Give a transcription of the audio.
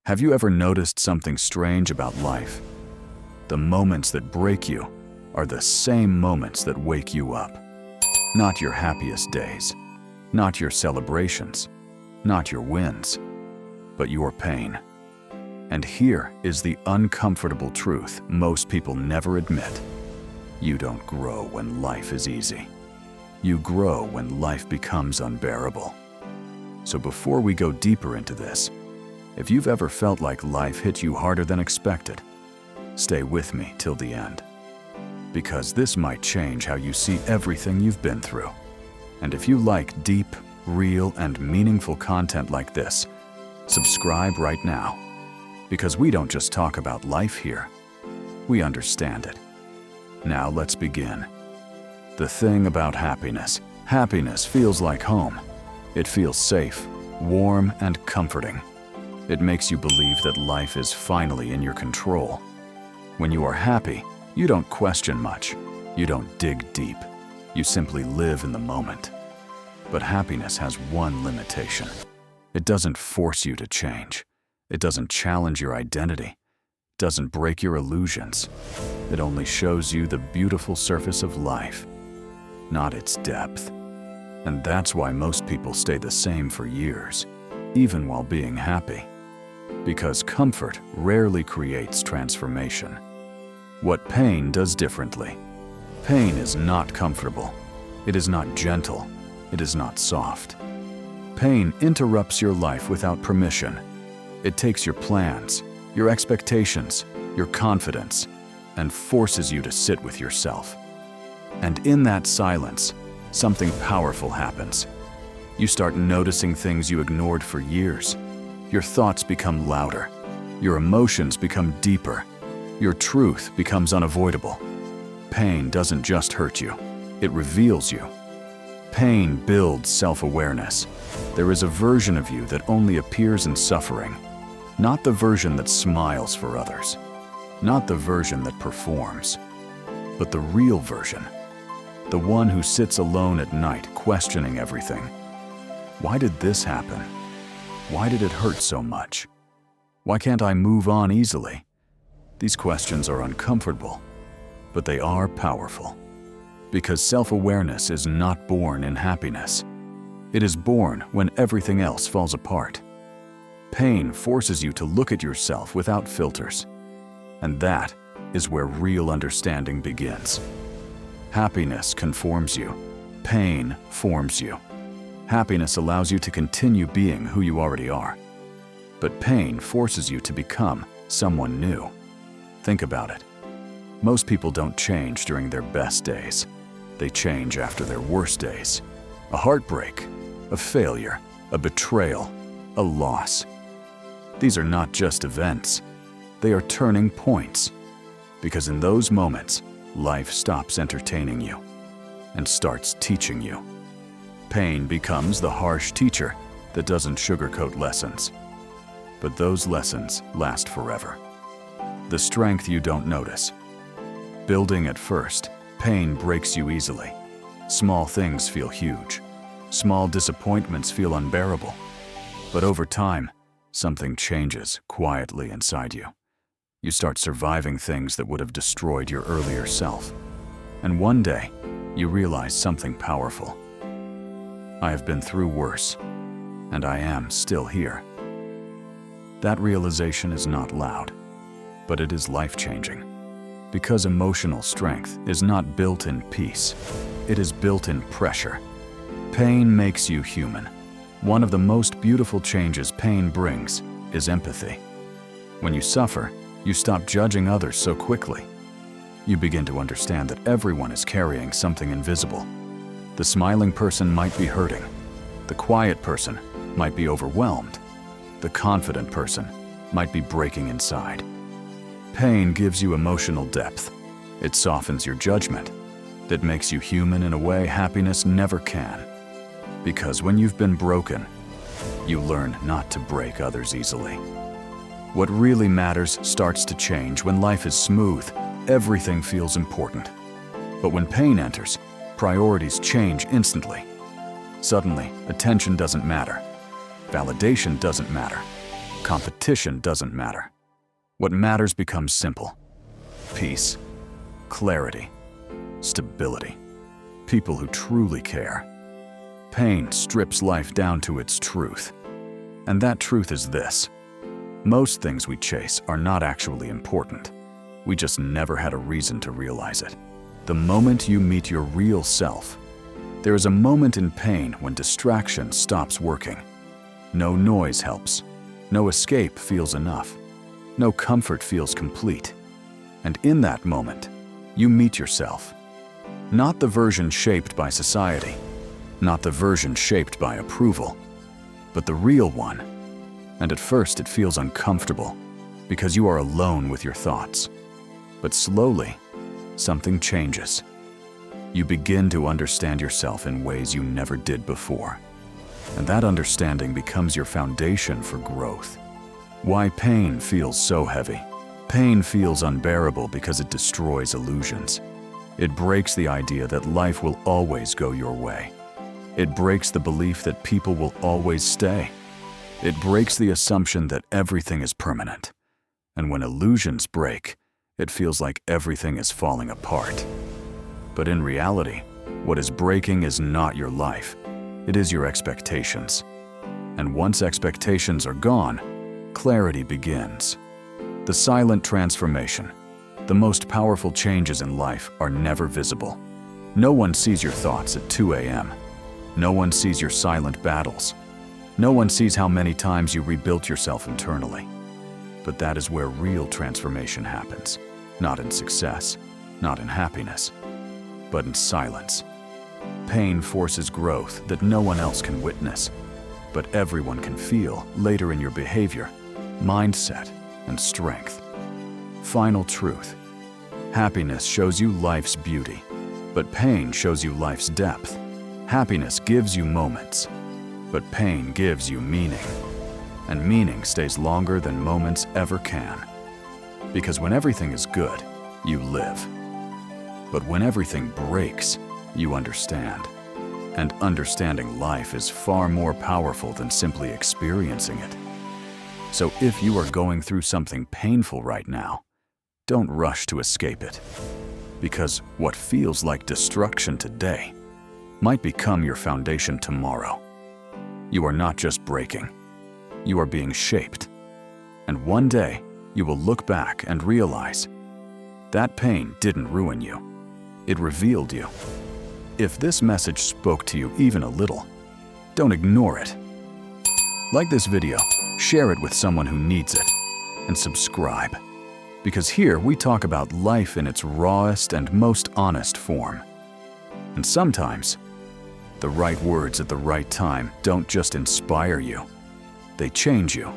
Have you ever noticed something strange about life? The moments that break you are the same moments that wake you up. Not your happiest days, not your celebrations, not your wins, but your pain. And here is the uncomfortable truth most people never admit. You don't grow when life is easy. You grow when life becomes unbearable. So before we go deeper into this, if you've ever felt like life hit you harder than expected, stay with me till the end. Because this might change how you see everything you've been through. And if you like deep, real, and meaningful content like this, subscribe right now. Because we don't just talk about life here, we understand it. Now let's begin. The thing about happiness. Happiness feels like home. It feels safe, warm, and comforting. It makes you believe that life is finally in your control. When you are happy, you don't question much. You don't dig deep. You simply live in the moment. But happiness has one limitation. It doesn't force you to change. It doesn't challenge your identity. It doesn't break your illusions. It only shows you the beautiful surface of life, not its depth. And that's why most people stay the same for years, even while being happy. Because comfort rarely creates transformation. What pain does differently. Pain is not comfortable. It is not gentle. It is not soft. Pain interrupts your life without permission. It takes your plans, your expectations, your confidence, and forces you to sit with yourself. And in that silence, something powerful happens. You start noticing things you ignored for years. Your thoughts become louder. Your emotions become deeper. Your truth becomes unavoidable. Pain doesn't just hurt you, it reveals you. Pain builds self-awareness. There is a version of you that only appears in suffering. Not the version that smiles for others. Not the version that performs. But the real version. The one who sits alone at night questioning everything. Why did this happen? Why did it hurt so much? Why can't I move on easily? These questions are uncomfortable, but they are powerful. Because self-awareness is not born in happiness. It is born when everything else falls apart. Pain forces you to look at yourself without filters. And that is where real understanding begins. Happiness conforms you. Pain forms you. Happiness allows you to continue being who you already are. But pain forces you to become someone new. Think about it. Most people don't change during their best days. They change after their worst days. A heartbreak, a failure, a betrayal, a loss. These are not just events. They are turning points. Because in those moments, life stops entertaining you and starts teaching you. Pain becomes the harsh teacher that doesn't sugarcoat lessons. But those lessons last forever. The strength you don't notice. Building at first, pain breaks you easily. Small things feel huge. Small disappointments feel unbearable. But over time, something changes quietly inside you. You start surviving things that would have destroyed your earlier self. And one day, you realize something powerful. I have been through worse, and I am still here. That realization is not loud, but it is life-changing. Because emotional strength is not built in peace, it is built in pressure. Pain makes you human. One of the most beautiful changes pain brings is empathy. When you suffer, you stop judging others so quickly. You begin to understand that everyone is carrying something invisible. The smiling person might be hurting. The quiet person might be overwhelmed. The confident person might be breaking inside. Pain gives you emotional depth. It softens your judgment. It makes you human in a way happiness never can. Because when you've been broken, you learn not to break others easily. What really matters starts to change when life is smooth. Everything feels important. But when pain enters, priorities change instantly. Suddenly, attention doesn't matter. Validation doesn't matter. Competition doesn't matter. What matters becomes simple. Peace, clarity, stability. People who truly care. Pain strips life down to its truth. And that truth is this: most things we chase are not actually important. We just never had a reason to realize it. The moment you meet your real self, there is a moment in pain when distraction stops working. No noise helps. No escape feels enough. No comfort feels complete. And in that moment, you meet yourself. Not the version shaped by society, not the version shaped by approval, but the real one. And at first it feels uncomfortable because you are alone with your thoughts. But slowly, something changes. You begin to understand yourself in ways you never did before. And that understanding becomes your foundation for growth. Why pain feels so heavy? Pain feels unbearable because it destroys illusions. It breaks the idea that life will always go your way. It breaks the belief that people will always stay. It breaks the assumption that everything is permanent. And when illusions break, it feels like everything is falling apart. But in reality, what is breaking is not your life. It is your expectations. And once expectations are gone, clarity begins. The silent transformation. The most powerful changes in life are never visible. No one sees your thoughts at 2 a.m. No one sees your silent battles. No one sees how many times you rebuilt yourself internally. But that is where real transformation happens. Not in success, not in happiness, but in silence. Pain forces growth that no one else can witness, but everyone can feel later in your behavior, mindset, and strength. Final truth. Happiness shows you life's beauty, but pain shows you life's depth. Happiness gives you moments, but pain gives you meaning. And meaning stays longer than moments ever can. Because when everything is good, you live. But when everything breaks, you understand. And understanding life is far more powerful than simply experiencing it. So if you are going through something painful right now, don't rush to escape it. Because what feels like destruction today might become your foundation tomorrow. You are not just breaking. You are being shaped. And one day, you will look back and realize that pain didn't ruin you. It revealed you. If this message spoke to you even a little, don't ignore it. Like this video, share it with someone who needs it, and subscribe. Because here we talk about life in its rawest and most honest form. And sometimes, the right words at the right time don't just inspire you, they change you.